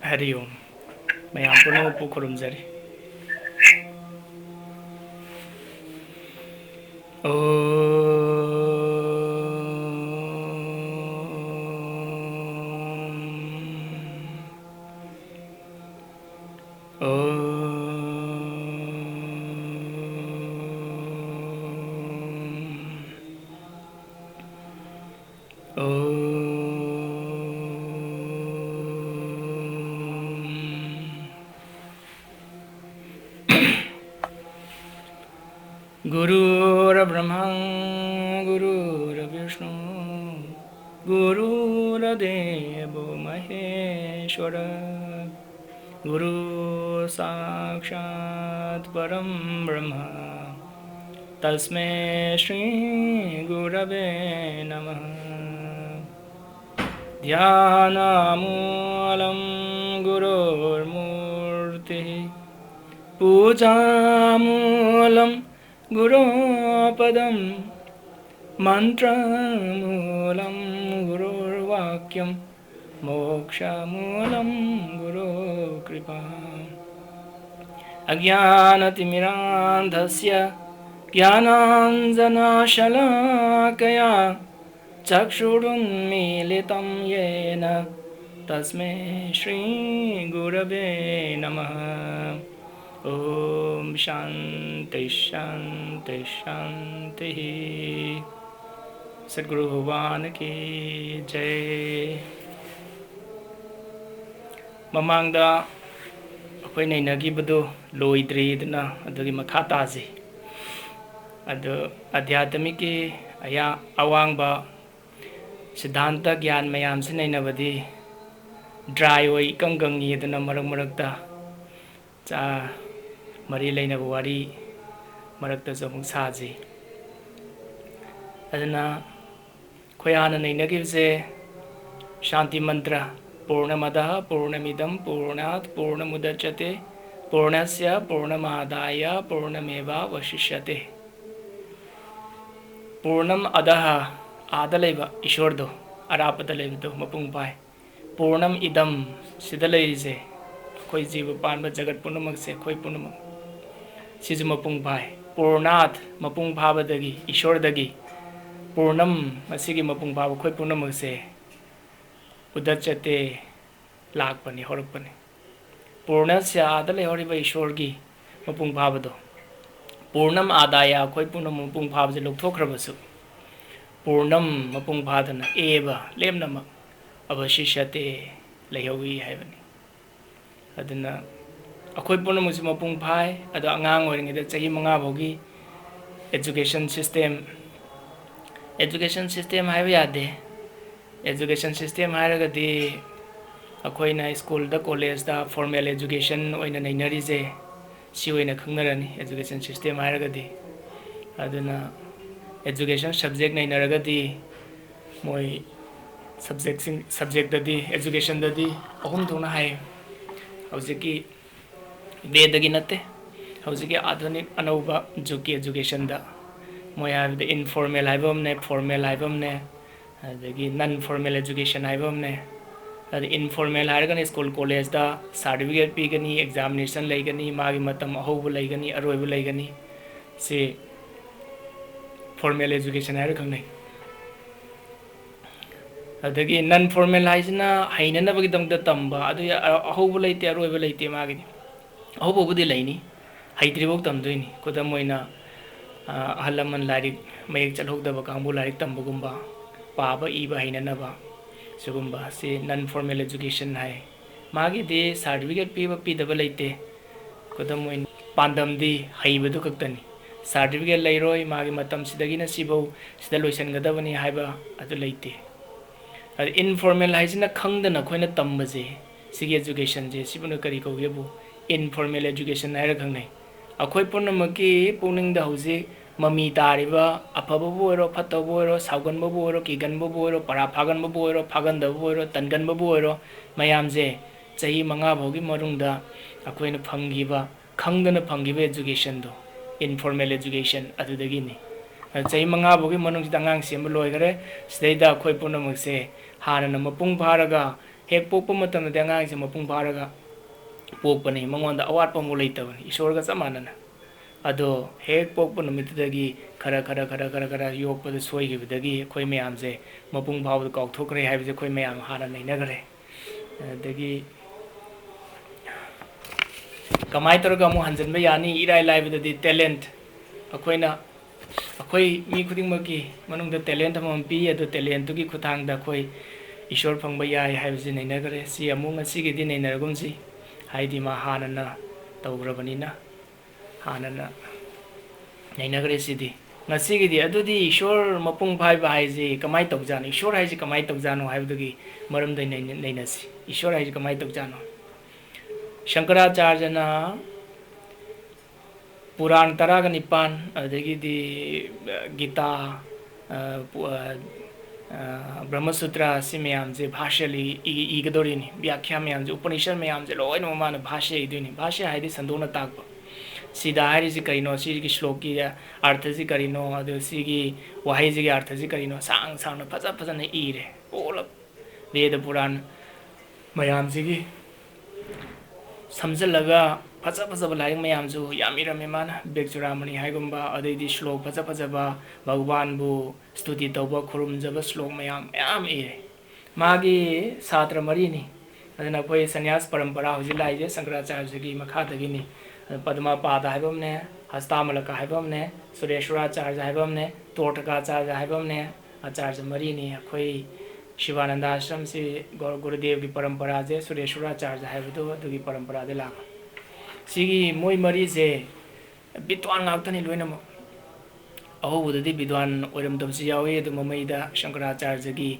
Hari Om. Mayam puno pukurumjari. Guru Brahma, Guru Vishnu, Guru Devo Maheshwara, Guru Sakshat Param Brahma, Tasmai Shri Gurave Namah. Dhyanamulam Gurur Murti, Pujamulam Guru Padam, Mantramulam Guru Vakyam, Mokshamulam Guru Kripa. Ajnanatimirandhasya Jnananjana Shalakaya Chakshurunmilitam Yena Tasmai Shri Gurave Namah. Om Shanti Shanti Shanti. Sadguru Bhavan ki Jai. Mamangda akhoi nainagibadu loidridna adugi makha taji. Adu adhyatmiki aya awangba siddhanta gyan mayam se nainabadi dry oi kanggang yedna marak marakta cha mari lainaba wari marakta jamuk saji. Adana khoyana nainagibse Shanti mantra Purnamadah Purnamidam Purnat Purnamudachyate Purnasya Purnamadaya Purnameva Vashishyate. Purnam Adaha Adaleva Ishwardo Arapadalevdo Mapung Pai. Purnam Idam Sidalaize Koi jeevo panba jagat Purnamakse Koi Purnamak Sizu Mapung Pai. Purnat Mapung Bhavadagi Ishwardagi Purnam Masigi Mapung Bhava Koi Purnamakse Udachyate Lakpani Horapani. Purnasya Adale Horiba Ishwargi Mapung Bhavado. Purnam Adaya Koi Purnam Mapung Bhavaje Lokthokrabasu. Purnam Mapung Bhadana Eva Lemnama Avashishyate Lehawi Heaveni. Adana Akoi Purnamusi Mapung Pai, Ada Angang wearing the Chahi Mangabogi education system. Education system Haviade. Education system Haragadi Akoina school the college the formal education oina nainarize siwina khangnarani education system Haragadi Aduna education subject nainaragadi moi subject dadi education dadi ahum thona hai haujiki vedagi natte haujiki adhanik anauba juki education da moi have the informal haibam ne formal haibam ne adagi non formal education haibam ne informal hairagani school college da certificate pigani examination laigani magi matam ahobu laigani aroibu laigani se formal education hair khangnai adagi non formal haisna hainana bagi damda tamba adu ahobu laite aroibu laite magi ahobu budi laini haidribok tamdoini kodam moina ahalaman larik mayek chalhokdaba kangbu larik tambagumba paba iba hainanaba Sugumba se non formal education hai magi de certificate pi daba laite kodam pandam di haibadu kaktani certificate lairoi magi matam sidagi na sibau sida loisan gadabani haiba adu laite informal haisina khangdana khoina tambaje sigi education je sibuna kari kogebu informal education haira khangnai akhoi purnamaki pukningda hauji mami tariba afaba boiro fataba boiro sauganba boiro kiganba boiro para phaganba boiro phagandaba boiro tanganba boiro mayamje chahi manga bhogi marungda akoina phangiba khangdana phangiba education do informal education adudagi ni chahi manga bhogi manung sida angang semba loigare sidaida akoi punamak se hanana mapung pharaga hek pokpa matamda de angang se mapung pharaga pokpani mangonda awatpa mo leitabani ishwarga samanana ado hek pokpa numitdagi khara yokpada soigibdagi akoi mayamse mapung phawda kaukthokre haibse akoi mayam hana nainagare dagi kamai taraga mu hanjanba yani irai laibdadi talent akoina akoi mi khudingmaki manungda talent amam pi ado talent tugi khuthangda akoi ishwar phangba yai haibse nainagare si amu ngasigi di nainaragumsi haidi ma hanana tawgrabanina hanana nainagare sidi ngasigi di adudi ishwar mapung phaiba haise kamai tawjano ishwar haise kamai tawjano haibdagi maramda nainasi ishwar haise kamai tawjano Shankaracharya na Puran taraga nipan adagi di Gita Brahma Sutra si mayam je bhashya li igadori ni vyakhya mayam je Upanishad mayam je loi no mana bhashya iduni bhashya haidi sandona takpa sida hari si karino si ki shloki artha si karino adu si ki wahai ji ki artha si karino sang na phaja na ire ola Veda Puran mayam ji ki samjalaga phaja laring mayam ju yamirame mana bekjuramani haigumba adaidi shlok phaja ba bhagwan bu stuti tawba khurum jaba shlok mayam ire magi satra mari ni adana koi sannyas parampara hoji laije Shankaracharya gi makha dagi ni Padma pada haibamne Hastamalaka haibamne Sureshwaracharya haibamne Tortakacharya haibamne acharya mari ni koi Shivananda ashram si Gurudev ki parampara je Sureshwaracharya haibdo adugi parampara de lak sigi moi mari je bidwan ngaktani loinamo ahubudadi bidwan oiramdamsi yawe adu mamaida Shankaracharya gi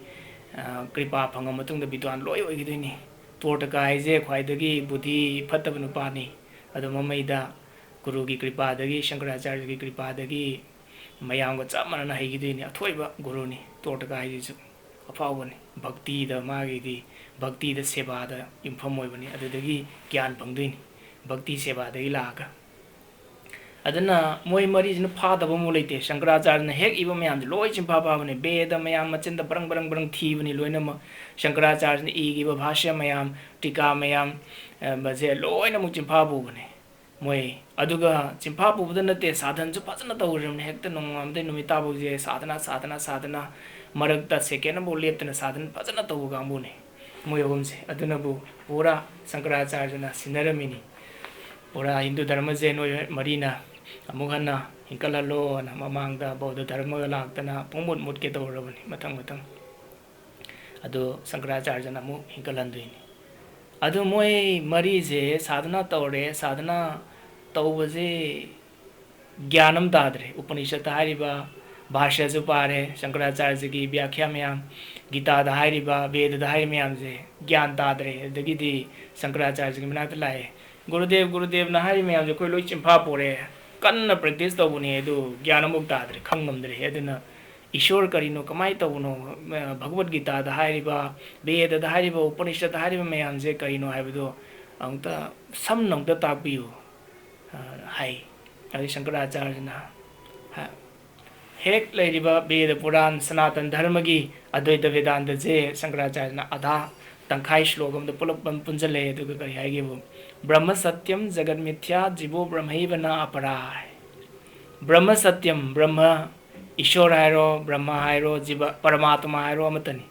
kripa phangam matungda bidwan loi oigidoini Tortaka haije khwaidagi buddhi phattaba nupani adu mamaida Guru ki kripa dagi Shankaracharya ki kripa dagi mayamga chap manana haigidoini athoiba guru ni Tortaka haije afawani bhakti da magi di bhakti da seva da impham oibani adudagi gyan phangdoini bhakti seva dagi laga adana moi mari jina phadaba mo leite Shankaracharya na hek iba mayam loi chimpha phabani Veda mayam machinda barang thibani loina ma Shankaracharya na igiba bhashya mayam tika mayam baje loina mu chimpha bubani moi aduga chimpha bubda nate sadhan ju phajana tawramne hekta nongam de numita buje sadhana marakta second bo leptana sadhan phajana tawu gambune moi homse aduna bu pura Shankaracharya na sinaramini pura Hindu dharma je no marina amugana hinkalalo na mamangda Bauddha dharma laktana pungmut mutke tawrabani mathang adu Shankaracharya na mu hinkalanduini adu moi mari je sadhana tawre sadhana tawbaje gyanam dadre Upanishad hariba bhashya ju pare Shankaracharya gi vyakhya mayam Gita da hariba Veda da hari mayam je gyan dadre dagi di Shankaracharya gi manakta lai Gurudev na hari mayam je koi loi chimpha pore kanna practice tawbuni edu gyanamuk dadre khangnamdre eduna Ishwar karino kamai tawuno Bhagavad Gita da hariba Veda da hariba Upanishad da hariba mayam je karino haibido angta samnangta takpiyu hai adi Shankaracharya na hek lairiba Veda Puran Sanatan Dharma gi Advaita Vedanta je Shankaracharya na adha tangkhai shlokam da pulap punjale aduga kari haigibu Brahma satyam jagat mithya jeevo bramhaiva na apara Brahma satyam Brahma Ishwar hairo Brahma hairo jiba Paramatma hairo amatani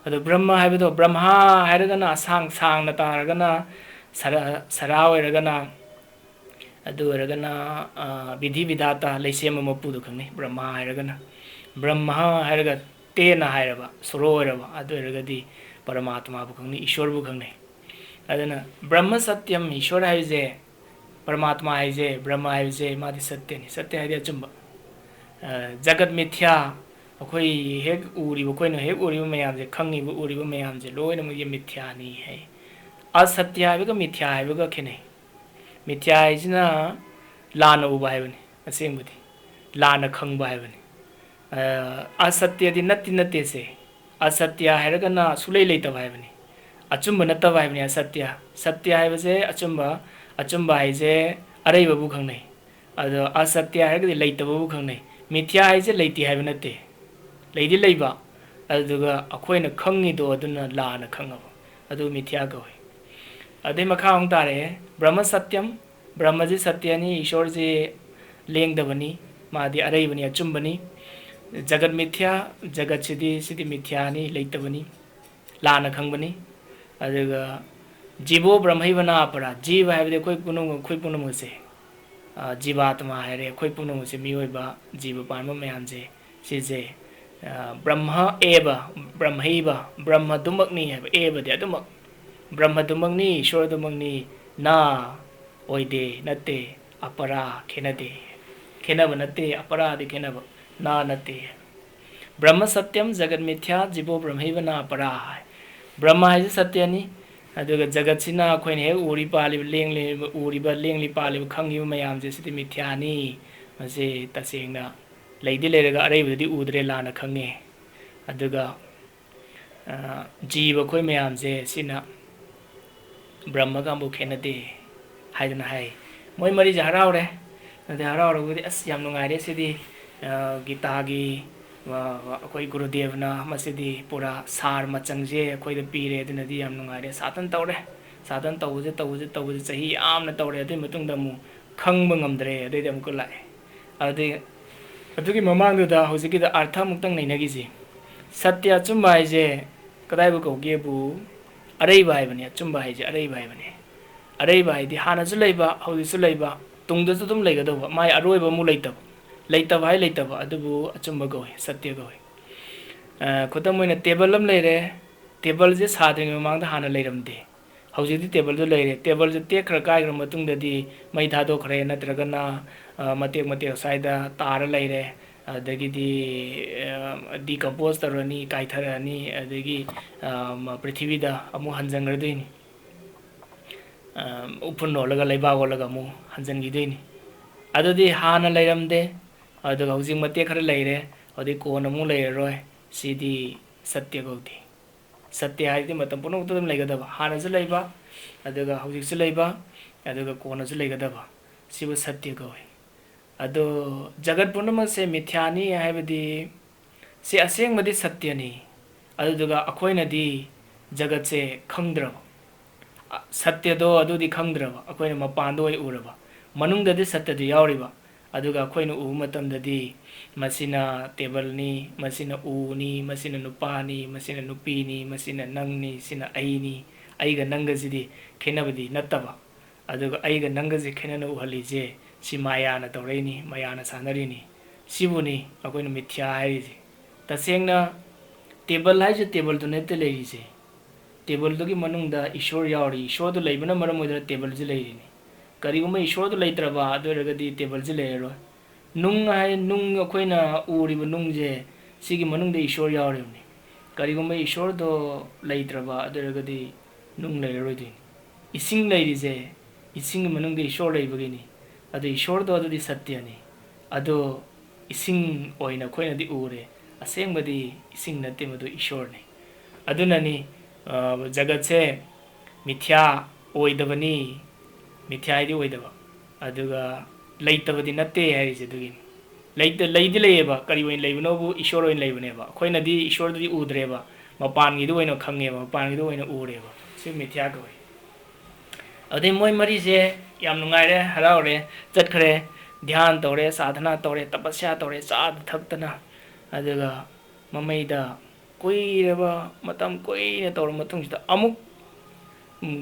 adu Brahma haibido Brahma hairagana sang na taragana sara oiragana adu oiragana vidhi vidhata leisema mapudu khangni Brahma hairagana Brahma hairaga tena hairaba suro oiraba adu oiragadi Paramatma bu khangni Ishwar bu khangni adana Brahma satyam Ishwar haije Paramatma haije Brahma haije madi satyani satya haide achumba jagat mithya akoi hek uriba koino hek uriba mayam je khangi bu uriba mayam je loina mu ye mithya ni hai asatya habiga mithya habiga khene mithya haijina lana uba haibani asengbuti lana khangba haibani asatya di natti se asatya hairagana sulai leitaba haibani achumba nattaba haibani satya satya haibase achumba haise araiba bu khangnai ado asatya haigadi leitaba bu khangnai mithya haise leiti haiba natte leidi leiba aduga akoina khangi do aduna lana khangaba adu mithya gawi ade makha hong tare brahma satyam brahma ji satyani ishwar ji lengdabani madi araibani achumbani jagat mithya jagat sidi mithya ni leitabani lana khangbani aduga jeevo bramhaiva na apara jeeva haibde koi punam se jivatma haire koi punam se miyoiba jeeva panma mayam je sije brahma eva bramhaiva brahma dumakni haiba eva de adumak brahma dumakni ishwar dumakni na oide natte apara khenade khenaba natte apara de khenaba na natte brahma satyam jagat mithya jeevo bramhaiva na apara brahma haise satyani aduga jagat sina khoine he uri pali lengli pali khangi mayam je sidi mithya ni mase tasengna leidi lerega areibudi udre lana khange aduga jeeva khoi mayam je sina brahma gambu khenade haidana hai moi mari jarawre ade harawre as yam nungaire sidi gita gi akoi gurudevna masidi pura sar machangje akoi da pire aduna di yam nungaire satan tawje chahi amna tawre ade matung da mu khangba ngamdre ade dam ko lai ade adugi mamang da hojiki da artha muktang nainagi ji satya chumba je kadai bu koge bu arei bai bani chumba je arei bai bani arei bai di hana su leiba hoji su leiba tungda su dum leiga do mai aroi ba mu leitaba hai leitaba adubu achumba goy satya goy khodam moina table lam leire table je sadring mamang da hana leiramde hojik di table do leire table je tek khra kai gram matung da di mai tha do khre natraga na matek saida tar leire adagi di decompose tarani kai tharani adagi prithvi da amu hanjangar doini upun no laga leiba go laga mu hanjangi doini adudi hana leiramde aduga hojik matek khara leire adi kona mu leiroi sidi satya gauti satya haidi matam puno tudum leigadaba hana su leiba aduga hojik su leiba aduga kona su leigadaba sibu satya gawi ado jagat punama se mithyani haibadi se asengmadi satyani aduga akoina di jagat se khangdraba satya do adudi khangdraba akoina mapando oi uraba manung dadi satya di yauriba aduga akoina u matam dadi masina table ni masina u ni masina nupa ni masina nupi ni masina nang ni sina ai ni aiga nanga jidi khenabadi nattaba aduga aiga nanga ji khenana uhali je si maya na tawreini maya na sanari ni sibuni akoina mithya hai ji tasengna table hai je table to nete leiri je table do gi manung da ishwar yauri ishwar do leibana maram modra table ji leiri ni kariguma ishwar do leitraba adoragadi table ji leiro nung hai nung akoina uriba nung je sigi manung da ishwar yauri ni kariguma ishwar do leitraba adoragadi nung leiroi din ising leiri je ising manung da ishwar leibagi ni adu ishwar do adu di satya ni adu ising oina koina di ure asengbadi ising natte madu ishwar ni aduna ni jagat se mithya oidabani mithya idi oidaba aduga leitabadi natte hai je dugi leidi leiba kari oin leibno bu ishwar oin leibne ba koina di ishwar di udre ba mapan gi du oina khange ba mapan gi du oina ure ba si mithya ko ade moi mari je yam nungaire haraure chatkhre dhyan tore sadhana tore tapasya tore sad thaktana aduga mamaida koiraba matam koina tor matung sida amuk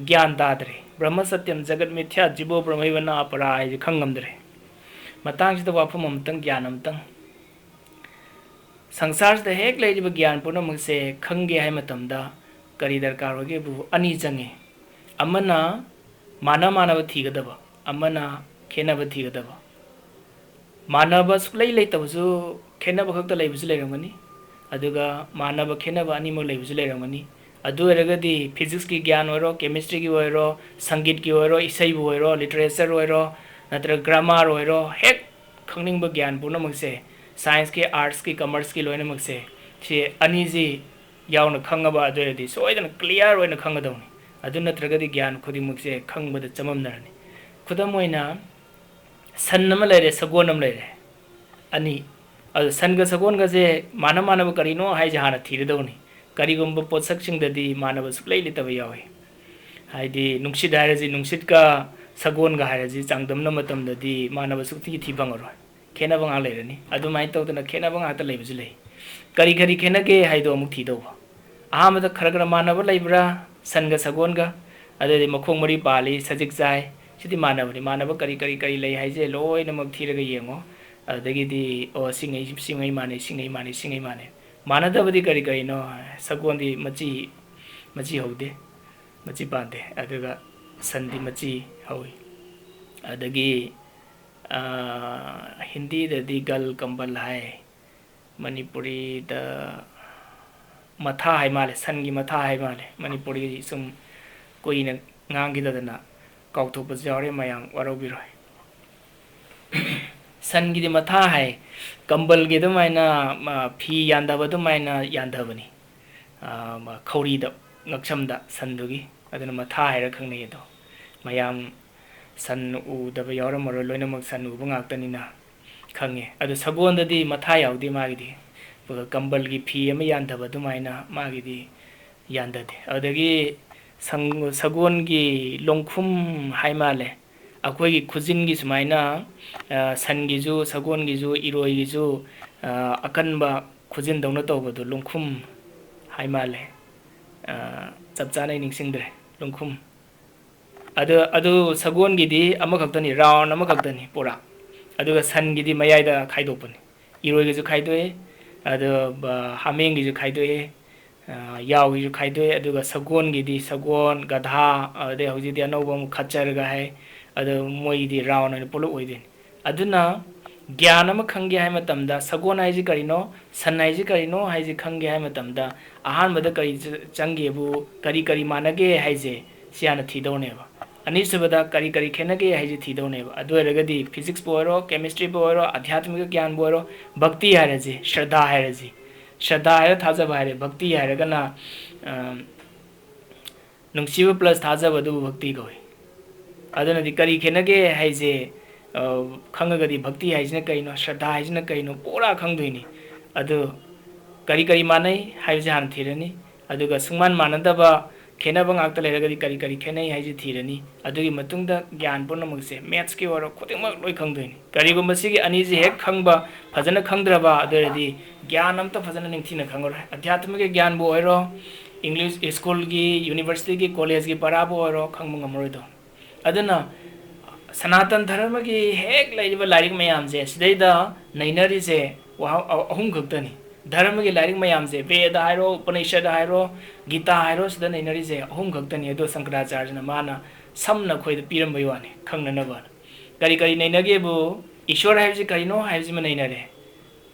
gyan dadre brahma satyam jagat mithya jeevo bramhaiva na apara ai khangamdre matang sida wafam amtang gyan amtang sangsar sida hek leiba gyan punamuk se khange hai matamda kari darkar hoge bu ani change amana manaba thigadaba amana khenaba thigadaba manaba suklai leitabusu khenaba khakta leibusu leramani aduga manaba khenaba ani mo leibusu leramani adu eragadi physics ki gyan oiro chemistry ki oiro sangit ki oiro isai bu oiro literature oiro natra grammar oiro hek khangningba gyan punamuk se science ki arts ki commerce ki loina mak se ani ji yauna khangaba aderdi soidana clear oina khangadawni adu natragadi gyan khudimukse khangbada chamamnarani khudam oina san nama leire sagon nam leire ani adu san ga sagon ga je mana mana ba karino hai jahana thiridawni karigumba potsak singdadi mana ba suklei litaba yawi haidi nungsit hairaji nungsit ka sagon ga hairaji changdamna matamdadi mana ba sukti thibangaro khena bang alairani adu mai tawdana khena bang ata leibuji lei kari kari khena ge haido amuk thidawa ahamada kharagra mana ba leibra san ga sagon ga adadi makhong mari pali sajik jai sidi mana ba kari kari kari lei haije loi namak thiraga yengo adagi di o singai mane mana da badi kari kari no sagon di machi haude machi pande adaga sandi machi hawi adagi hindi da di gal kambal hai manipuri da matha hai male san gi matha hai male manipuri sum koi na ngang gi da na kautho pa jare mayang waro biroi san gi di matha hai kambal gi da maina phi yanda ba da maina yanda bani khauri da ngakcham da san du gi adana matha hai ra khangne do mayam san u da ba yawra maro loina mak san u bangak tani na khange adu sagon da di matha yaudi ma gi di kambal gi phi ama yanda ba du maina ma gi di yanda de adagi sagon gi longkhum hai male akoi gi khujin gi sumaina san gi ju sagon gi ju iroi gi ju akan ba khujin dawna tawba do longkhum hai male chapcha nai ningsing dre longkhum adu sagon gi di ama khaktani round ama khaktani pura aduga san gi di mayai da khaidopani iroi gi ju khaidoi adu hameng gi ju khaidoi yaw gi ju khaidoi aduga sagon gi di sagon gadha ade hoji di anauba mu khachar ga hai adu moi di round ne polo oidin aduna gyan ama khangge hai matamda sagon hai ji karino san hai ji karino hai ji khangge hai matamda ahan bada kari changge bu kari kari manage hai je siana thidone ba ani subada kari kari khenage hai ji thidone ba adu eragadi physics boiro chemistry boiro adhyatmik gyan boiro bhakti hai ji shraddha hai ji shraddha hai thaja hai bhakti hai gana nungsiba plus thaja badu bhakti goi aduna di kari khenage hai je khangagadi bhakti hai jina kaino shraddha hai jina kaino pura khangdoini adu kari kari manai hai jan thirani aduga sungman manadaba khena bang akta leragadi kari kari khenai hai ji thirani adugi matungda gyan purnamukse maths ki waro khudingmak loi khangdoini kari gumba sigi ani ji hek khangba phajana khangdraba aduradi gyan amta phajana ningthina khangor adhyatmik gyan bo oiro english school gi university gi college gi para bo oiro khangmung amroi do aduna sanatan dharma gi hek laiba larik mayam je sidaida nainari je ahum ghaktani dharma gi larik mayam je veda hairo upanishad hairo gita hairo sida nainari je ahum ghaktani ado sankaracharya na mana samna khoida piram baywane khangna na ba kari kari nainage bu ishwar haiji karino haiji nainare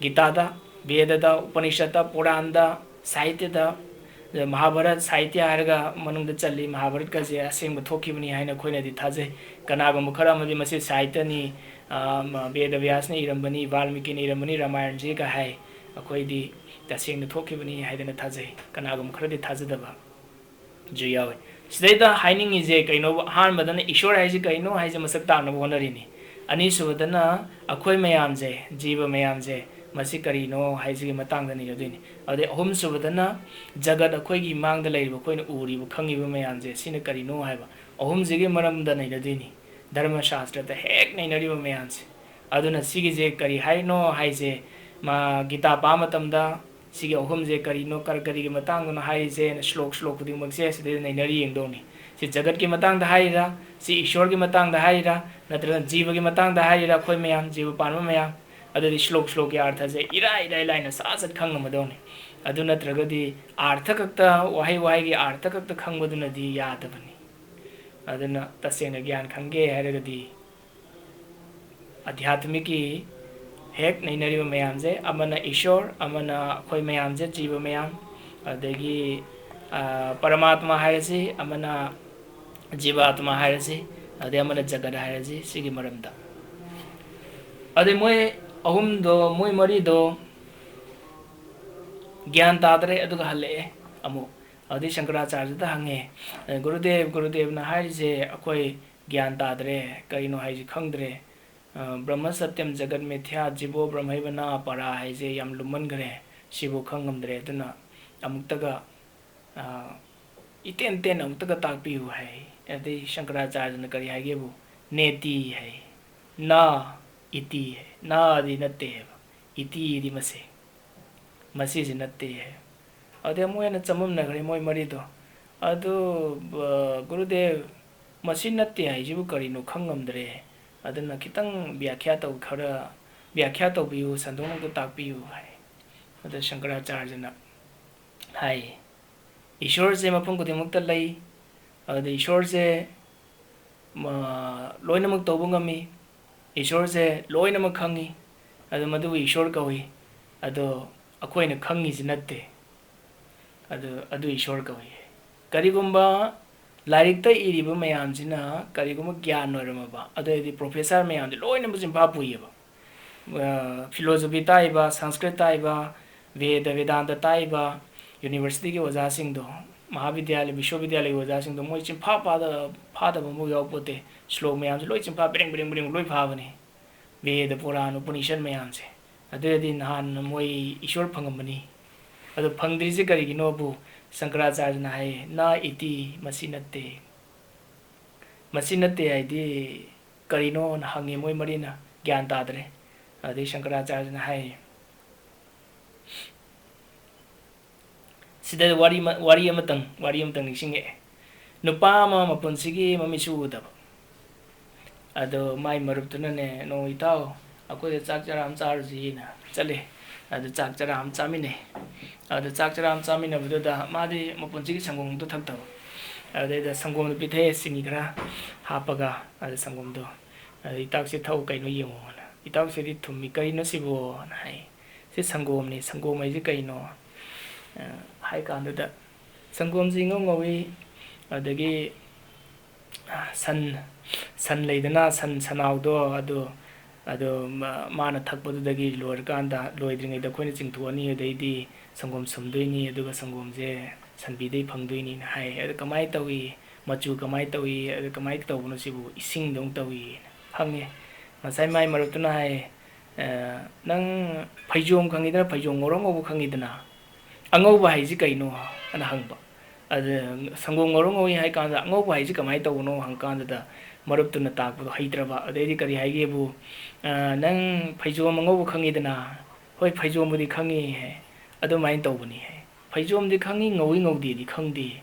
gita da veda da upanishad da puran da sahitya da Mahabharat साहित्य हारगा मनुंग चली महाभारत का जे असेंग थोखिबनी हाइना खोइना दि थाजे कनागम खरा मदि मसे साहित्य नि वेद व्यास ने इरंबनी वाल्मीकि ने इरंबनी रामायण जे का हाय अखोइ दि तसेंग थोखिबनी हाइदना थाजे कनागम खरा दि थाजदबा जु यावे सिदैदा हाइनिंग इजे कइनो हान मदन ईश्वर हाइजे कइनो हाइजे मसक तानो होनरिनी अनि सुबदना अखोइ मयाम जे जीव मयाम जे masi kari no haisi matang da ni yodini ade ahum subadana jagat akhoi gi mang da leiba khoi na uri bu khangi bu mayam je sine kari no haiba ahum jige maram da nei yodini dharma shastra da hek nei nari bu mayam je aduna sigi je kari hai no haise ma gita pa matam da sigi ahum je kari no kar kari gi matang no hai je na shlok shlok ding mag je side nei nari yeng do ni si jagat gi matang da hai ra si ishwar gi matang da hai ra natra jiva gi matang da hai ra khoi mayam jiva panma mayam adadi shlok shlok ya artha je irai laina sasat khang madone aduna tragadi artha kakta wahai wahai gi artha kakta khang baduna di yad bani aduna tasena gyan khangge haragadi adhyatmik ki hek nainari mayam je amana ishwar amana khoi mayam je jiva mayam adagi paramatma hairasi amana jivatma hairasi ade amana jagat hairasi sigi maramda ade moy ahum do moy mari do gyan tadre aduga halle amu adi Shankaracharya da hange Gurudev na harise akoi gyan tadre karino haise khangdre Brahma satyam jagat mithya jeevo bramhaiva na apara haise yam luman gare sibu khangamdre aduna amuktaga iten amuktaga takpiu hai adi Shankaracharya na kari haigebu Neti hai na iti hai na di natte iti di masi si natte hai ade moy na chamam na gare moy marido adu Gurudev masi natte hai jibu karino khangamdre aduna kitang vyakhya taw khara vyakhya taw biu sandong ko takpiu hai adu Shankaracharya na hai Ishwar se mapung kudimukta lai adu Ishwar se loinamak tawbu ngami Ishwar se loinamak khangi adu madu Ishwar kawi adu akoina khangi si natte adu Ishwar kawi karigumba larikta iriba mayam sina karigumba gyan oiramaba adu professor mayam loinamak jimpa puiyeba philosophy taiba sanskrit taiba vedanta taiba university ke oja sing do mahavidyalaya vishwavidyalaya oja sing do moi chimpa phada mo yapote slok mayam loi chimpa bring loi phabani veda puran upanishad mayam se adu nahan moi Ishwar phangambani adu phangdri se kari gino bu Shankaracharya na hai na iti masinatte ai di karino na hange moi marina gyan tadre adi Shankaracharya na hai sida wari amatang nisingge nupa ma mapunsigi mamisu udaba ado mai maruptuna ne no itao akoi chak charam charji na chale ado chak charam chamine ado chak charam chamine buda madi mapunsigi sangong do thakta ado da sangom do pithe singi kra hapaga ado sangom do itak se thau kai no yemo na itak se di thummi kai no sibo na hai se sangom ai se kai no hai kandu da sangom ji ngowi adagi san leidana sanaw do ado mana thakpadu dagi lor kanda loidringai da khoina chingthuani adeidi sangom sumdoini aduga sangom je sanbi dei phangdoini hai ado kamai tawi machu kamai tawi ado kamai tawbuno sibu ising dong tawi hange masai mai marutuna hai nang phaijom khangidana phaijom ngorong obu khangidana angauba haisi kaino ana hangba adu sangom ngorong oi hai kanda angauba haisi kamai tawno hangkanda da maruptuna takbu haitraba adedi kari haige bu nang phaijom angauba khangidana hoi phaijom budi khangi he adu main tawbuni he phaijom di khangi ngaudi di khangdi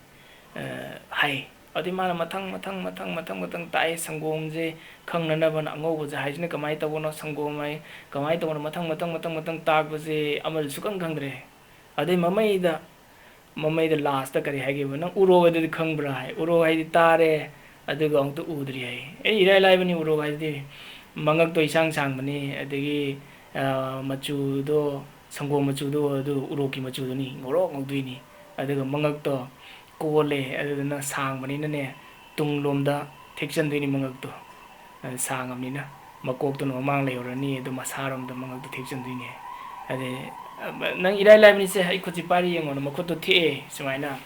hai adi mana mathang tai sangom je khangnana ban angauba je haisne kamai tawno sangom mai kamai tawno mathang takbu je amal sukang khangdre ade mamai da last ta kari hage bana uro ade khangbra hai uro hai tare ade gong to udri hai irai lai bani uro hai de mangak to isang bani adegi machu do sanggo machu do adu uro ki machu do ni ngoro ngdui ni ade mangak to kole ade na sang bani na ne tung lomda thekchan dui ni mangak to sang amni na makok to no mang le orani adu masaram da mangak to thekchan dui ni ade nang irai lai bani se hai khochi pari yeng on makot to the sumaina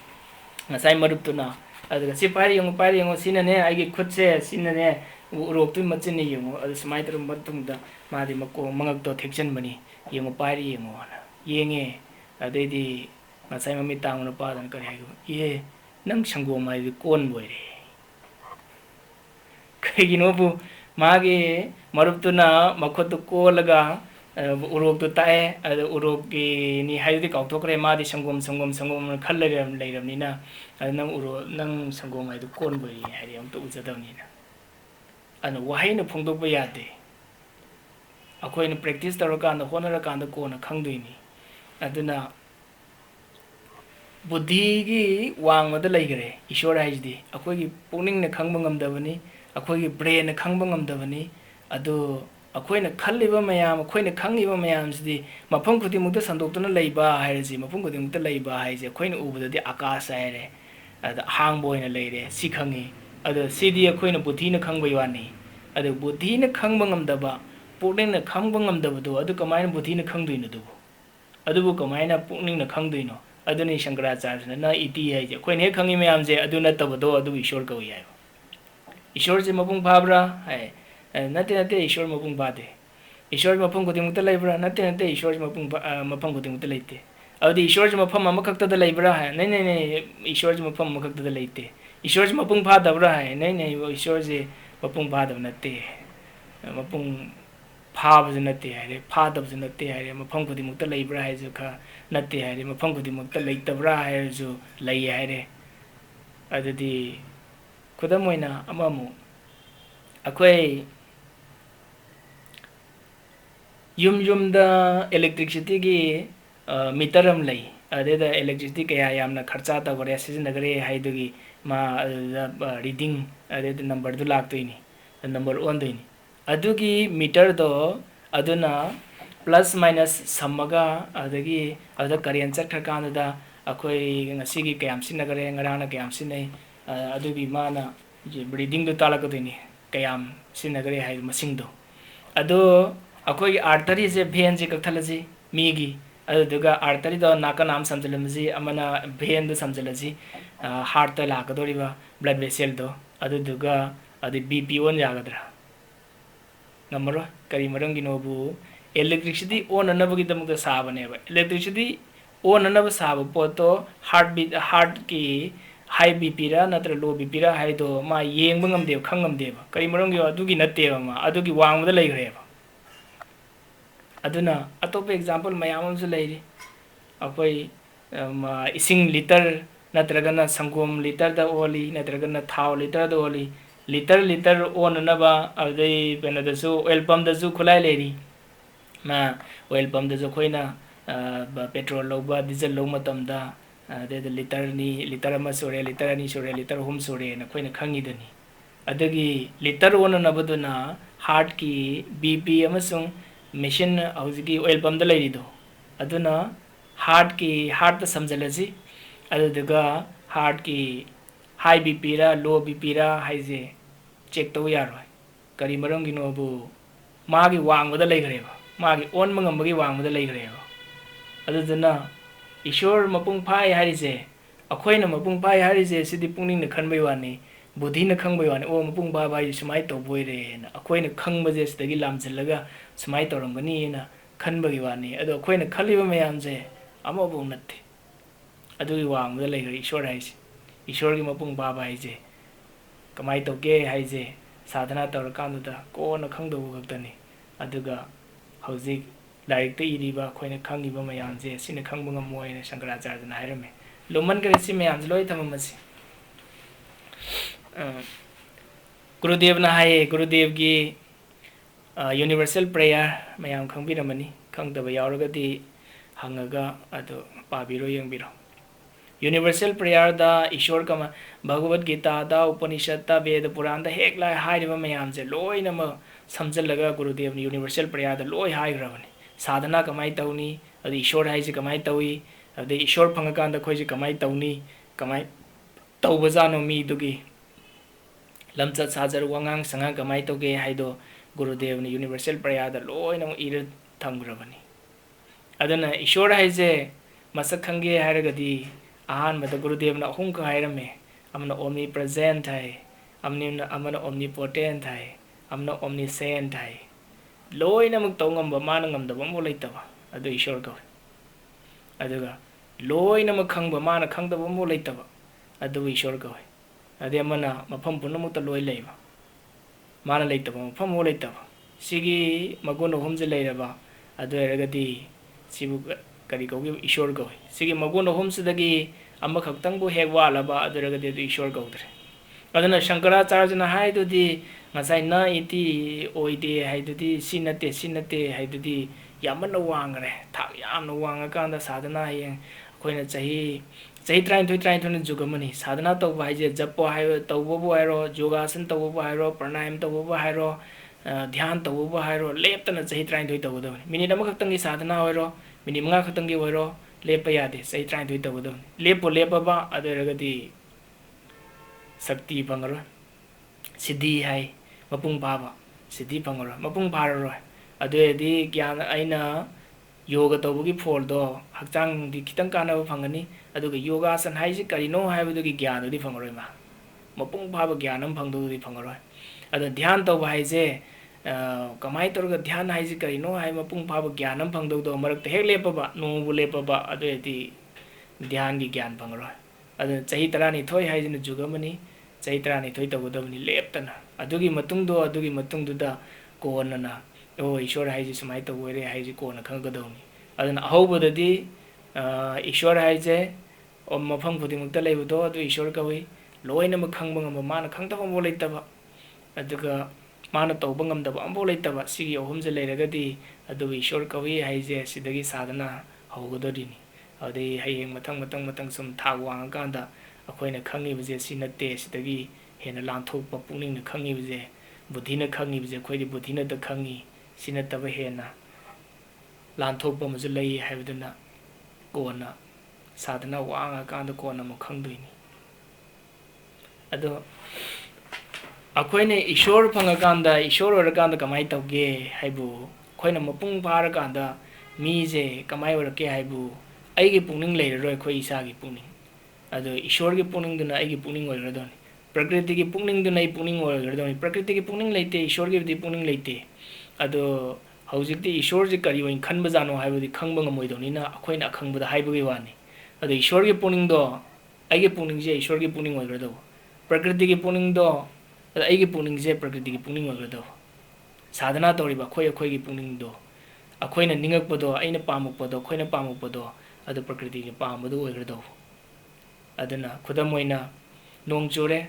ngasai marup to na adu se pari yeng sina ne ai gi khotse sina ne urok tu machin ni yeng adu sumai tarum matung da madi makko mangak to thekchan bani yeng pari yeng on yenge ade di ngasai mami tang no pa dan kari hai ye nang sanggo mai di kon boy re kai gi no bu mage marup to na makot to ko laga urok to tae urok ki ni hai di kauk thokre ma di sangom khallaram leiram ni na nang uro nang sangom ai du kon boi hai yam to ujadaw ni na ana wahai na phongdok ba yade akoi na practice taraka na honara ka na ko na khangdui ni aduna buddhi gi wang ma da leigre Ishwar hai di akoi gi pukning na khangba ngamdabani akoi gi brain na khangba ngamdabani adu akoina khalliba mayam akoina khangiba mayam sidi mafam khudimukta sandoktuna leiba hairasi mafam khudimukta leiba haise akoina ubadadi akasa haire ada hangboina leire si khangi ada sidi akoina buddhina khangbai wani ada buddhina khangba ngamdaba pukningna khangba ngamdaba do adu kamaina buddhina khangduina du adubu kamaina pukningna khangduino aduni Shankaracharya na iti hai je khoi ne khangi mayam je aduna tabado adu Ishwar kawi hai Ishwar je mapung phabra hai nate Ishwar mapung phade Ishwar mapung khudimukta leibra nate Ishwar mapung khudimukta leite adi Ishwar mapam amakakta da leibra hai nei Ishwar mapam amakakta da leite Ishwar mapung phadabra hai nei Ishwar je mapung phadab nate mapung phab je nate hai phadab je nate hai mapam khudimukta leibra hai ju kha nate hai mapam khudimukta leitabra hai ju lei hai re adudi khudam oina amamu akhoi yum da electricity gi meter am lei adeda electricity kaya yamna kharcha ta gore sizinagare haidugi ma reading adeda number du laktoini number on doini adugi meter do aduna plus minus samaga adagi ada current chakthakanda da akhoi ngasigi kayam sinagare ngarana kayam sinai adugi mana reading du talakadoini kayam sinagare hai masing do ado akhoi artery je vein je kakthalaji migi aduga artery do nakanam samjalamji amana vein do samjalaji heart ta lakadoriba blood vessel do aduga adi bp on yagadra ngamaro kari marangi nobu electricity on anabagi damukta sabane ba electricity on anaba sab poto heartbeat heart ki high bp ra natra low bp ra hai do ma yengba ngamde khangamde ba kari marangi adugi natte ba ma adugi wangda leigre ba aduna atop example mayam su leiri akoi ising liter natragana sangom liter da oli natragana thau liter da oli liter on anaba adai benada su oil pump da su khulai leiri ma oil pump da su khoina petrol loba diesel lo matamda de liter ni liter ma sore liter ni sore liter hum sore na khoina khangi dani adagi liter on anabaduna heart ki bp amasung machine hauji oil pump da leirido aduna heart da samjalaji aduga heart ki high bp ra low bp ra haije check to yaroi kari marangi nobu magi wangda leigreba magi on mangambagi wangda leigreba aduduna Ishwar mapung phai harise akhoina mapung phai harise sidi pungning na khanbai wani buddhi na khangbai wani o mapung ba bai sumai to boire na akhoina khangba je sidagi lamjillaga sumai torangani na khanbagi wani ado akhoina khaliba mayam je amabu natte adugi wangda leigre Ishwar haise Ishwar gi mapung ba bai je kamai to ge haise sadhana tor kanduda ko na khangdo gakdani aduga hauji direct iriba khoina khangiba mayam je sine khangba ngamoi na Shankaracharya na hairame loman kare si mayam loi thamamasi Gurudev na hai Gurudev gi universal prayer mayam khangbiramani khangdaba yauragadi hangaga adu pabiro yengbiro universal prayer da Ishwar kama Bhagavad Gita da Upanishad da Veda Puran da hekla hairiba mayam je loi nama samjallaga Gurudev ni universal prayer da loi haigrabani sadhana kamai tauni adu Ishwar haise kamai tawi adu Ishwar phangakanda khoise kamai tauni kamai tawbajano mi dugi lamchat sajar wangang sanga kamai toge haido Gurudev ni universal prayer da loi nama ira thamgrabani aduna Ishwar haise masak khange hairagadi ahan mata Gurudev na ahum ka hairame amna omnipresent hai amna omnipotent hai amna omniscient hai loi namuk tawngamba mana ngamdaba mo leitaba adu Ishwar kawi aduga loi namak khangba mana khangdaba mo leitaba adu Ishwar kawi ade amana mafam punamukta loi leiba mana leitaba mafam mo leitaba sigi magun ahum je leiraba adu eragadi sibu kari kawi Ishwar kawi sigi magun ahum sidagi amma khaktangbu hek walaba aduragadi adu Ishwar kawdre aduna Shankaracharya na haidudi ngasai na iti oide haidudi sinate haidudi yamana wangre thak yamna wangakanda sadhana hayeng khoina chahi 33 jugamani sadhana tawba haije jappo hayo tawbo hairo yogasan tawbo hairo pranayam tawbo hairo dhyan tawbo hairo leptana chahi 33 tawdabani minute amakaktangi sadhana hairo minute 5 khaktangi hairo lepa yade chahi 33 tawdabani lepa ba aduragadi sakti phangaro siddhi hai mapung baba siddhi phangaro mapung bhararo aduedi gyan aina yoga tawbugi phol do hakchang di kitang kana phangani aduga yoga san haisi karino haibugi gyan di phangaroi ma mapung phaba gyanam phangdu di phangaroi adu dhyan tawba haise kamai torga dhyan haisi karino hai mapung phaba gyanam phangdu do marak hek lepaba nobu lepaba adu eti dhyan gi gyan phangaroi adu chahi tarani thoi haisina jugamani chahi tarani thoi tawudabani leptana adugi matung da kona oh Ishwar haisi sumai tawore haisi kona khanggadawni aduna ahobadadi Ishwar haise mafam khudimukta leibado adu Ishwar kawi loina ma khangba ngamba mana khangtaba mo leitaba aduga mana tawba ngamdaba ambo leitaba sigi ohumje leiragadi adu Ishwar kawi haise sidagi sadhana haugadodini adi hayeng matang sum thag wangakanda akoina khangibje sinatte sidagi hena lanthokpa pukningna khangibje buddhina khangibje khoidi buddhina da khangi sinataba hena lanthokpa mazu lei haibaduna kona sadhana wangakanda kona mo khangdoini ado akoina Ishwar phangakanda Ishwar orakanda kamai tawge haibu khoina mapung pharakanda mise kamai orake haibu aigi pukning leiraroi khoi isagi pukning ado Ishwar gi pukning duna aigi pukning oiradoni prakriti gi pukning duna ai pukning oiradoni prakriti gi pukning leite Ishwar gi di pukning leite ado haujikti Ishwar ji kari oin khanba jano haibudi khangba ngamoidonina akoina akhangba haibugi wani ado Ishwar gi pukning do aigi pukning je Ishwar gi pukning oirado prakriti gi pukning do aigi pukning je prakriti gi pukning oirado sadhana toriba khoi gi pukning do akoina ningakpado aina pamukpado khoina pamukpado adu prakriti gi pambadu oirado aduna khudamoina nong chure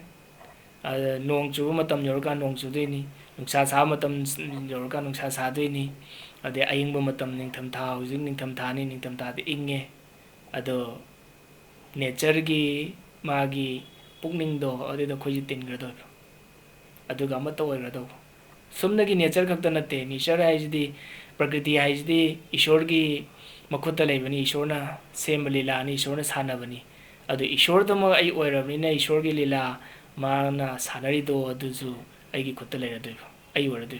nong chuba matam yorka nong chudoini nungsa sa matam yorka nungsa sadoini ade ayingba matam ningtham tha hujing ningtham thani ningtham tha de inge ado nature gi magi pukning do ade da khoji tingrado aduga amata oirado sumnagi nature khakta natte nature haisidi prakriti haisidi Ishwar gi makhutta leibani Ishwarna semba lila ani Ishwarna sanabani adu Ishwar dama ai oirabnina Ishwar gi lila mana sanari do aduju aigi khutta leiradu ai oradu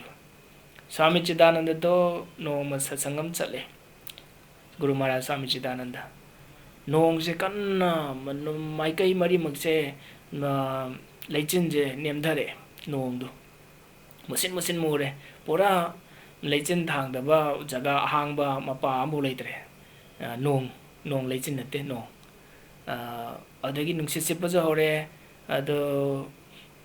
Swami Chidananda do noma satsangam chale Guru Maharaj Swami Chidananda nong se kanna maikai mari makse leichin je nemdare nong do musin mure pura leichin thang da ba jaga hangba mapa ambu leitre nong leichin natte nong adagi nungsit sipaja hore ado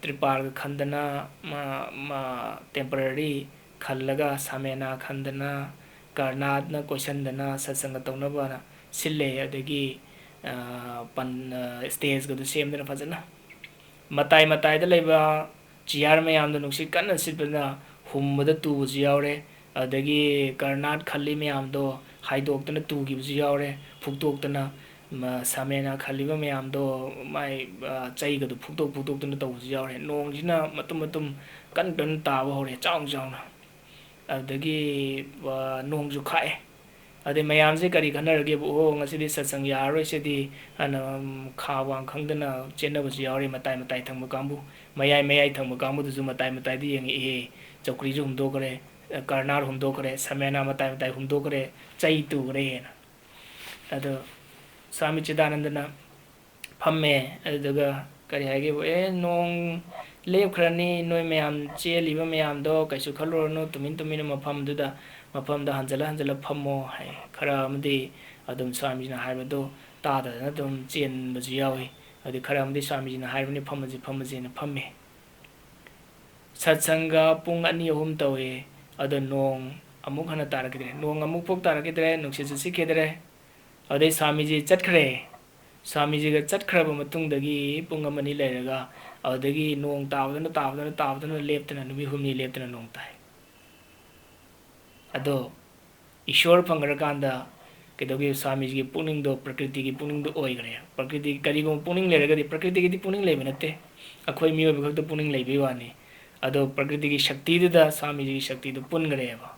tripal khandana ma temporary khallaga samena khandana karnadna koisandana satsanga tawnaba sille adagi pan stage gadu semdana fajana matai da leba chiyar mayamda nungsit kanna sipna humbada tubuji yaure adagi karnad khalli mayamdo haidoktana tugibuji yaure phuktoktana samena khaliba mayamdo mai chaigadu phuktoktana tawbuji yaure nongjina matum kan tawa hore chaung adagi nongju khae ade mayamse kari khanarage bu ngasidi satsang yaroi sedi ana khawang khangdana chenabuji yaure matai thangba kambu mayai thangba kambu du matai di yang e chokri ju humdo kare karnar humdo kare samena matai humdo kare chai tu re ado Swami Chidanandana phamme aduga kari hage bo nong lep khrani noi mayam cheliba mayam do kaisu khalorno tumin mafamda hanjala phammo hai khara amdi adum Swami na haibado tada na dum chen baji yawi adi khara amdi Swami na haibani phammaji na phamme Satsanga pung ani ahum tawe ado nong amuk hana tarakidre nong amuk pok tarakidre nungsi sikidre ade Swamiji chatkhre Swamiji ga chatkhra ba matung dagi pung amani leiraga adagi nong tawdana leptana numi humni leptana nong tai ado Ishwar phangarakanda kedogi Swamiji gi pukning do prakriti gi pukning do oigre prakriti kari go pukning leiraga di prakriti gi pukning leibanate akhoi miyo bi khakta pukning leibi wani ado prakriti gi shakti da Swamiji gi shakti do pungre ba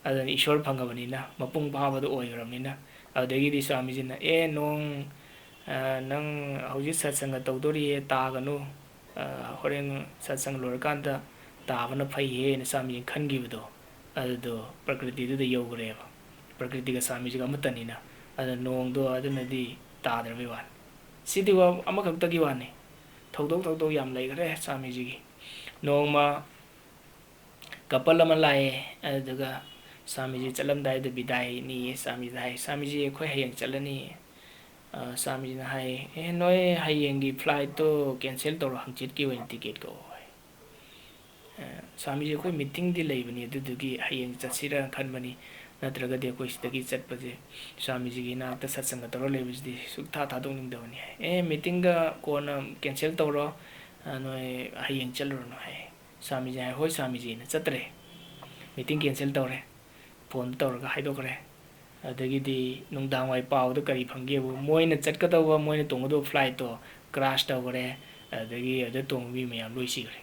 adan Ishwar phangabani na mapung bhava do oigramnina adagi di Swamiji na nong nang hauji satsanga tawdori taganu horen satsang lorakanda tabana phai he na Swamiji khangibdo ado prakriti du yogreba prakriti ga sami ji ga matani na ada nong do aduna di ta dar bi wan sidi wa amakak ta gi wan ne thogdok yam lai gare sami ji gi nong ma couple ama lai aduga sami ji chalam dai da bidai ni sami ji khoi hayang chalani sami ji na hai noi hayang gi flight to cancel to hang chit ki wen ticket ko sami ji khoi meeting di lai bani adugi hayang chasira khan bani natraga de khoi sidagi chat paje sami ji gi na ta satsanga to le bis di sukta tha dong ning da bani meeting ga ko na cancel to ro noi hayang chal ro no hai sami ji hoi sami ji na chatre meeting cancel to re phone to ga hai do kare adagi di nungdang wai pau do kari phangge bu moi na chat ka to ba moi na tong do flight to crash to kare adagi ada tong bi me am loi si kare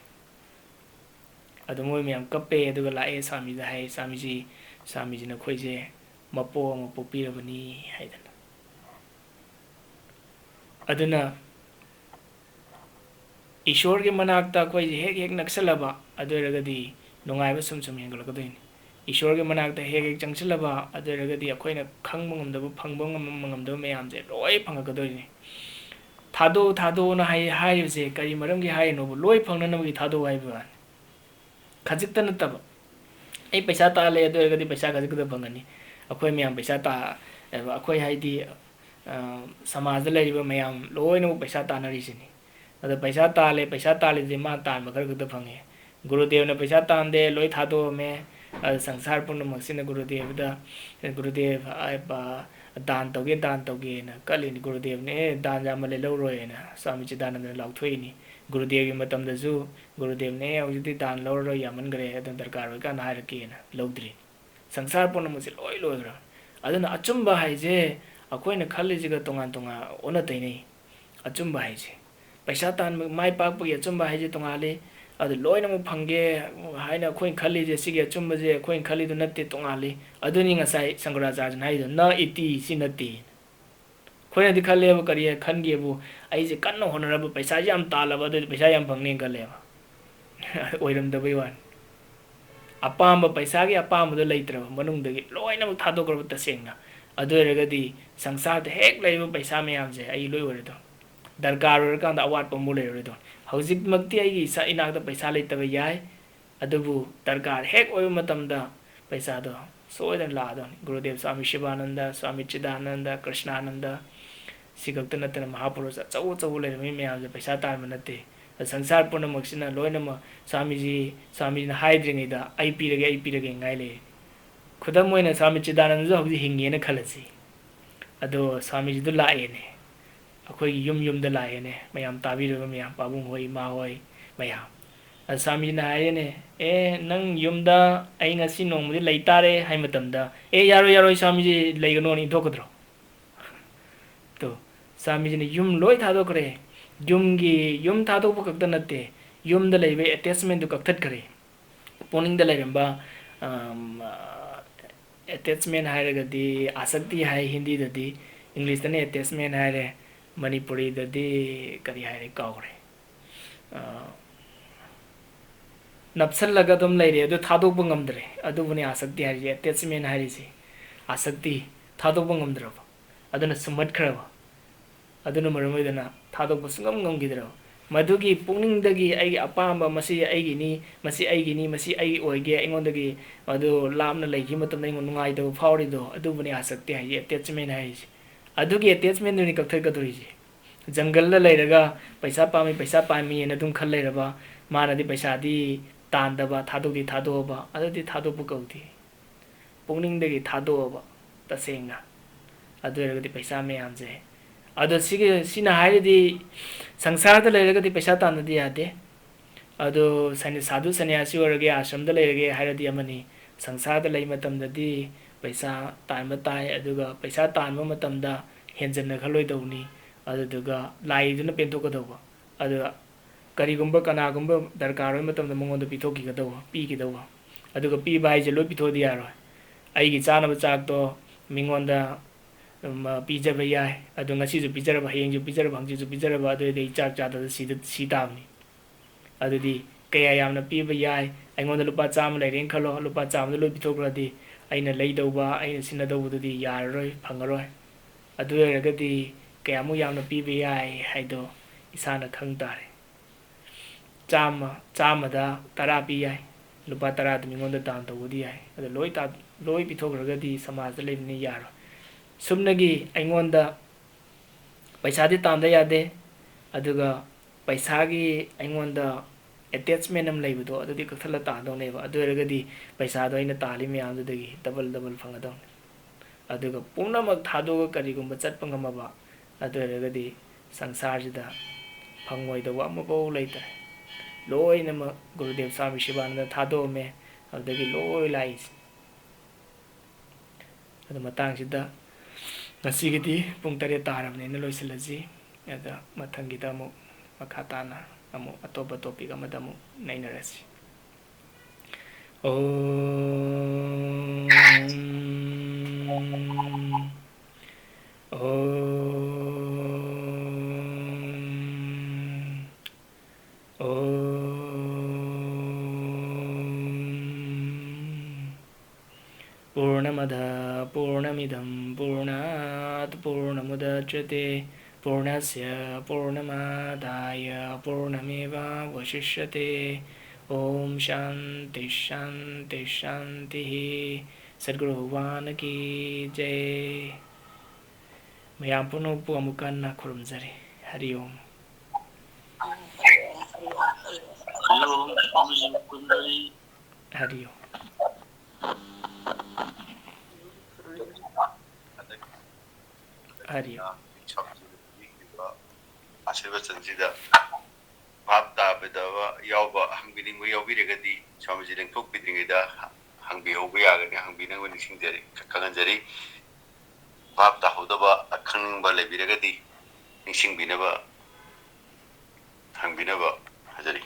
adu moi me am kape adu ga la sami ji hai sami ji na khoi je mapo pi ra bani hai dan aduna Ishwar ke manakta khoi je hek naksalaba adu raga di nongai ba sum hengol ka doini Ishwar ke manakta hek changsilaba adu raga di akhoi na khangba ngam da mayam je loi phanga ka doini thado na hai je kari maram gi hai no loi phangna na gi thado hai ba khajik ta na tab ai paisa ta le adu raga di paisa khajik da phangani akhoi mayam paisa ta akhoi hai di samaj da le ba mayam loi no paisa ta na ri sini ada paisa ta le je ma ta ma khar da phange gurudev na paisa ta ande loi thado me sangsar pun maksina gurudev ai ba dan to ge na kalin gurudev ne dan ja male lo roi na swami chidananda lau thoi ni gurudev gi matam da ju gurudev ne auji dan lo ro yaman gre adan darkar oi ka na har ke na lodri sangsar pun ma se loi gra adana achumba hai je akoi na khali ji ga tongan ona tai nei achumba hai je paisa tan mai pak pa ya chumba hai je tongale adu loi na mu phangge hai na khoi khali je sige chumba je khoi khali du natte tongale aduni ngasai sangracharya nai do na iti sinati khoi na di khale ba kariya khange bu ai je kanno honara ba paisa jam tala ba du paisa yam phangne kale ba oiram da bai wan apam ba paisa gi apam do leitra manung da gi loi na mu thado kor ta sengna adu raga di sangsar de hek lai ba paisa me yam je ai loi ore do darkar or kan da awat pamu le ore do hauzik makti ai sa inak da paisa le tabe yai adubu darkar hek oi matam da paisa do soidan la do gurudev swami shivananda swami chidananda krishnananda sigak tan tan mahapurusha chau le me me paisa tar manate sangsar purna maksina loina ma swami na haidringi da ai pi rage ngai le khudam moina swami chidananda jo hauji hinge na khalasi ado swami ji du la ne akhoi yum da la ne mayam tabi ro mayam pabung hoi ma hoi mayam swami na hai ne nang yum da ai ngasi nong mu lai tare hai matam da yaro swami ji lai ga no ni thokadro to swami ji ne yum loi tha do kare yum tha do pakak da natte yum da lai be attachment du kak that kare poning da lai ramba attachment hai ra ga di asakti hai hindi da di english da ne attachment hai re manipuri da di kari hai re kaw re napsal laga dum lai re adu thadok ba ngamdre adu buni asakti hai re attachment hai re si asakti thadok ba ngamdra ba aduna sumat khra ba aduna maramai dana thadok ba sungam ngamgidra madugi pukningdagi ai apamba masi ai ni masi ai oige aingodagi adu lamna leiki matam nei nungai do fauri do adu buni asakti hai attachment hai adugi attachment ni kakthai ka dori je jungle la leiraga paisa pami na dum khal leiraba mana di paisa di tanda ba thado ba adadi thado bu kaudi pukningdagi thado ba tasengna adu raga di paisa me amje adu sige sina hai di sangsar da leiraga di paisa tan di ade adu sadhu sannyasi orage ashram da leirage hai di amani sangsar da lei matam da di paisa tan ma tai aduga paisa tan ma matam da henjan na khaloi dawni aduga lai duna pentok ka dawa adu karigumba kanagumba darkar oi matam da mongon da pithoki ka dawa pi ki dawa aduga pi bai je loi pitho di yaro ai gi chana ba chak to mingon da pija ba yai adu ngasi ju pijara ba heng ju pijara bang ju pijara ba adu dei chak cha da si damni adu di kaya yamna pi ba yai aingon da lupa cham lai ren khalo lupa cham da loi pitho kra di ꯑꯩꯅ ꯂꯩꯗꯧꯕ ꯑꯩꯅ ꯁꯤꯟꯅꯗꯧꯕꯗꯨꯗꯤ ꯌꯥꯔꯔꯣꯏ ꯐꯪꯉꯔꯣꯏ ꯑꯗꯨ ꯑꯣꯏꯔꯒꯗꯤ ꯀꯌꯥꯃꯨꯛ ꯌꯥꯝꯅ ꯄꯤꯕ ꯌꯥꯏ ꯍꯥꯏꯗꯣ ꯏꯁꯥꯅ ꯈꯪ ꯇꯥꯔꯦ ꯆꯥꯝꯃꯗ 10 ꯄꯤ ꯌꯥꯏ lupa 10 ꯃꯤꯉꯣꯟꯗ ꯗꯥꯟ ꯇꯧꯕꯗꯤ ꯌꯥꯏ ꯑꯗꯣ ꯂꯣꯏ ꯄꯤꯊꯣꯛꯈ꯭ꯔꯒꯗꯤ ꯁꯃꯥꯖꯗ ꯂꯩꯕꯅꯤ ꯌꯥꯔꯣꯏ ꯁꯨꯝꯅꯒꯤ ꯑꯩꯉꯣꯟꯗ ꯄꯩꯁꯥꯗꯤ ꯇꯥꯟꯗ ꯌꯥꯗꯦ ꯑꯗꯨꯒ ꯄꯩꯁꯥꯒꯤ ꯑꯩꯉꯣꯟꯗ attachment am leibdo adudi kathalla taadoneba adu eragadi paisa do ina taali miyam dudagi double phangadon aduga punamak thadoga karigumba chatpa ngamaba adu eragadi sangsar jida phangoi da wa mabo leita loina ma gurudev swami shivananda thado me adagi loi lai adu matang sida ngasigidi pung 3 tarabne na loisilaji ada mathangida mo makhatana amo atopa topic amada mo nainarasi Purnamadah Purnamidam Purnat Purnamudachyate Purnasya Purnamadaya Purnameva Vashishyate Om Shanti Shanti Shanti Sadguru Bhagwan Ki Jai Mayam puno amukan khurumjari Hari Om Hari Om Hari Om Asirva Sanjida Bhapta Bedava Yauba Hangbining Yobirigadi Swamiji Tok Bidingida Hangbi Obiagani Hangbina when Singari Kalanjari Bhapta Hodaba Akang Balebirigadi Nishing Binava Hangbinava Hazari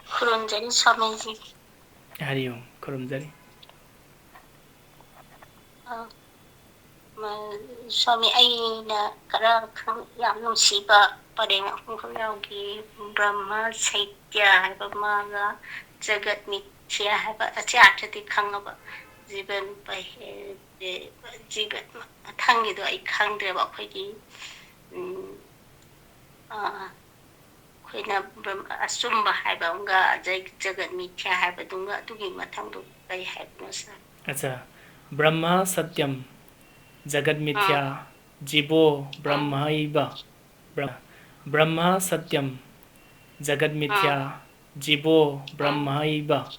Kurumjari Swamiji Hari Om Kurumjari Swami aina kara yam nusiba pareng yaugi Brahma satyam haiba maga jagat mithya haiba achati khangaba jiban jigat thangido ai khangdreba akhoi khoina asumba haiba nga jagat mithya haiba dunga tugi mathangdu kai haibno sa acha Brahma satyam jagat mithya jeevo bramhaiva Brahma satyam jagat mithya jeevo bramhaiva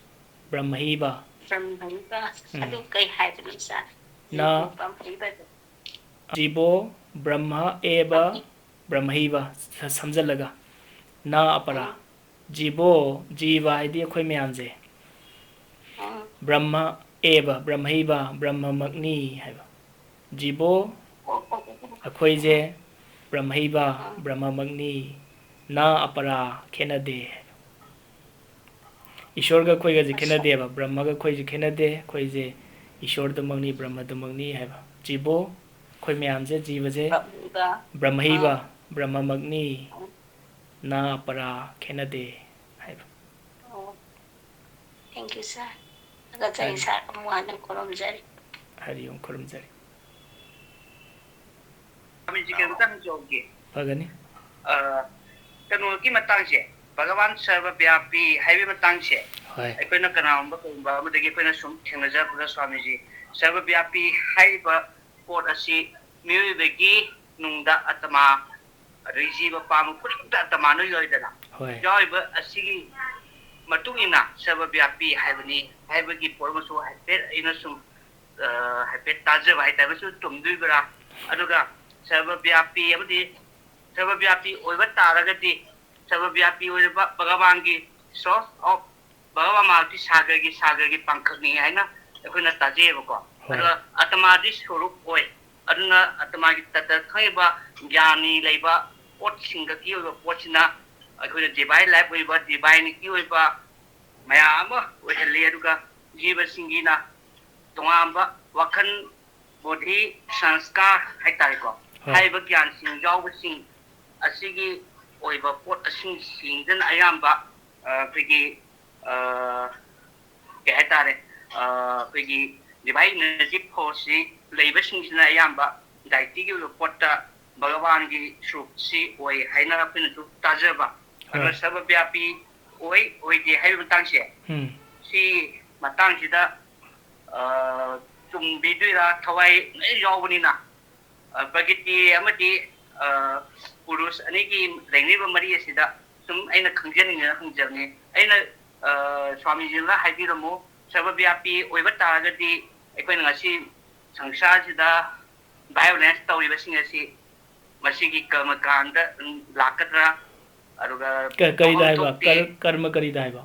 adu kai haibno sa na jeevo brahma eva bramhaiva samjalaga na apara jeevo jiva idi akhoi myam je Brahma eva bramhaiva brahma magni haiba jeevo akhoi je bramhaiva brahma magni na apara khenade Ishwar ga khoi ga je khenade ba Brahma ga khoi je khenade khoi je Ishwar da magni Brahma da magni haiba jeevo khoi myam je jiva je bramhaiva brahma magni na apara khenade haiba Thank you sir Agajai sir amuana kurumjari Hari Om kurumjari Kami jika utang jogi Pagani kanu ki matang se Bhagavan sarva vyapi haibe matang se Hai aikoina kanamba kumba amudagi aikoina sum thengnaja pura swamiji sarva vyapi haiba pot asi miyobegi nungda atama rejiba pamu putta atama no yoidana Hai yoiba asigi matungina sarva vyapi haibani haibagi pormasu haibe ina sum haibe taja bai tabasu tumduibara aduga sarva vyapi amadi sarva vyapi oiba taragati sarva vyapi oiba bhagavangi source of bhagavamati sagargi pankakni haina akoina tajeba ko adwa atmadi swarup oi aduna atmagi tata khaiba gyani leiba pot singa ki oiba pochina akoina divine life oiba divine ki oiba mayama oihali aduga jiva singina tongamba wakhan bodhi sanskar haitare ko haiba gyan sing jawba sing asigi oiba pot asing sing den ayamba pigi ke haitare ꯑꯩꯈꯣꯏꯒꯤ divine energy ꯐꯣꯔꯁꯁꯤ ꯂꯩꯕꯁꯤꯡꯁꯤꯅ ꯑꯌꯥꯝꯕ ꯗꯥꯏꯇꯤꯒꯤ ꯑꯣꯏꯕ ꯄꯣꯠꯇ ꯚꯒꯋꯥꯟꯒꯤ ꯁ꯭ꯋꯔꯨꯞꯁꯤ ꯑꯣꯏ ꯍꯥꯏꯅ ꯑꯩꯈꯣꯏꯅꯁꯨ ꯇꯥꯖꯕ ꯑꯗꯨꯒ ꯁꯔꯕꯚ꯭ꯌꯥꯄꯤ ꯑꯣꯏꯗꯦ ꯍꯥꯏꯕ ꯃꯇꯥꯡꯁꯦ ꯁꯤ matangida chumbiduira thawai nai yawbanina bagiti amadi purus anigi lengliba mari asida sum aina khangjaninga hangjabni aina swami jinla haibiramu sababyapi oiba taragadi aikoina ngasi sangsasida violence tawribasing asi masigi karmakanda lakadra aruga karidaiba karma karidaiba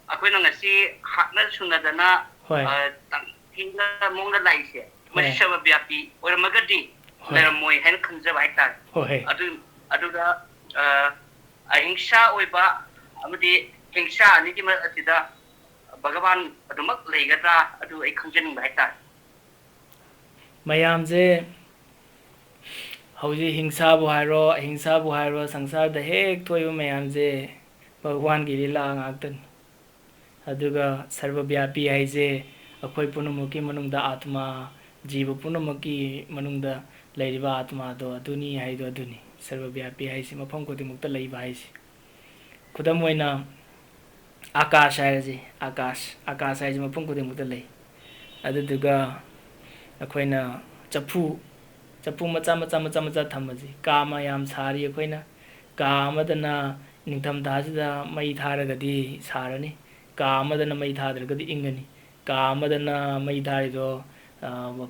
akoina ngasi hatna sunadana hinga mongna laise masi sababyapi oramagadi leramoi hen khanjaba haitar aduga ahingsa oiba amadi hingsa anigi ma asida bhagavan adumak leigatra adu ai khangjaning haitar mayamje hauji hingsa bu hairo sangsar da hek thoyu mayamje bhagwan gi lila ngaktan aduga sarvabhyapi haije akhoi punamuki manungda atma jeevo punamuki manungda leiriba atma do aduni haido aduni sarvabhyapi haise mafam kodi mukta leiba haise khudam oina akash haije akash haije mafam kodi mukta lei aduga akoina chapu macha thamaji kama yam sari akoina ka amadana ningtham dasida mai tharagadi sarani ka amadana mai thadragadi ingani ka amadana mai tharido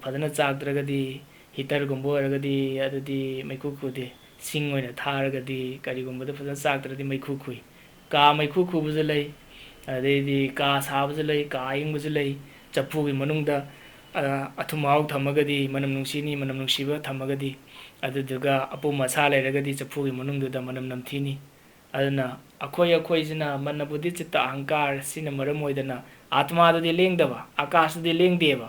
fadana chakdragadi hitar gumbo ragadi adudi maiku kude sing oina tharagadi kari gumbo da fadana chakdradi maiku kui ka maiku buzalai adedi ka sabuzalai ka ing buzalai chapu gi manungda athumau thamagadi manam nungsiba thamagadi aduduga apu masa leiragadi chapu gi manungduda manam namthini aduna akhoi jina manabudi chitta ahankar sina maram oidana atma dadi lengdaba akash dadi lengdeba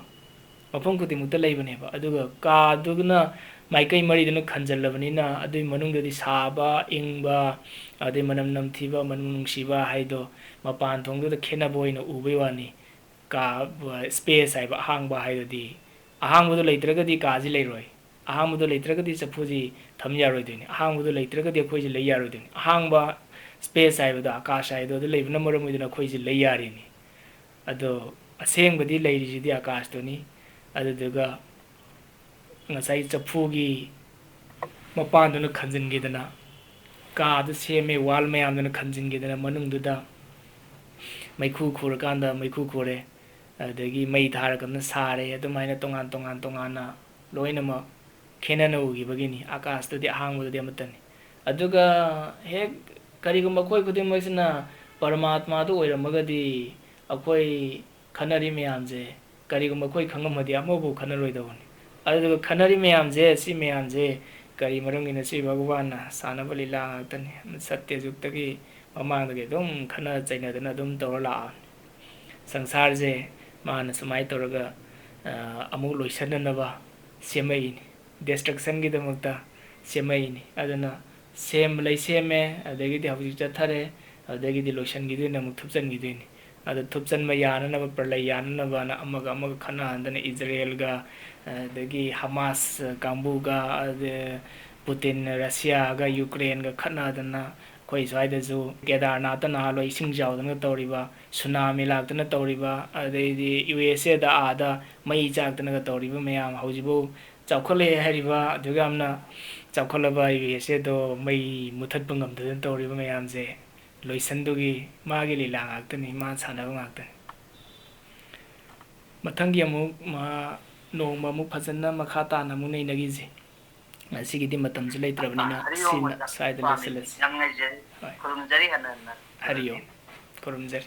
mafam kuti mutta leibaneba aduga ka dugna maikai mari duna khanjallabnina adui manungdadi saba ingba adui manam namthiba manam nungsiba haido mapan thongduda khenaba oina ubai wani ka space haiba ahangba haidodi ahangbudu leitragadi kaji leiroi ahangbudu leitragadi chapuji thamyaroidini ahangbudu leitragadi akhoi lei yaroidini ahangba space haiba akash haido leibna maram oidina akhoi lei yarini ado asengbadi leirisidi akash toni aduduga ngasai chapugi mapanduna khanjingidana ka adu seme wall mayamduna khanjingidana manungduda maikhu khurakanda maikhu khore adagi mai tharagana sare adumaina tongan loinama khenana ugibagini akash todi ahangududi amatani aduga hek karigumba khoi khudimmasina paramatma du oiramagadi akhoi khanari mayamje karigumba khoi khangamadi amobu khanaroidawani aduga khanari mayamje si mayamje kari marangina si bhagwana sanaba lila ngaktani satya juktagi mamangdagi dum khana chainadana dum tawla sangsarje mana sumai toraga amuk loisananaba semaini destruction gi damakta semaini adana seme adagidi hawji chathare adagidi loisan gi dina muk thupchan gi dini ada thupchan ma yananaba pralay yananaba na amaga khana handana Israel ga adagi Hamas kambu ga Putin Russia ga Ukraine ga khana dana koi swaida ju Kedarnath na loi singjawdana tawriba tsunami laktana tawriba adedi USA da ada mai jaktana ga tawriba mayam haujibo chawkhole hariba adugamna chawkholaba USA do mai muthatpa ngamdana tawriba mayam je loisandugi magi lila ngaktani ma sanaba ngaktani mathangi amuk ma nongma mu phajana makha tana mu nei nagi je asigidi matamje leitrabnina sina saida leseles hariyo kurumjari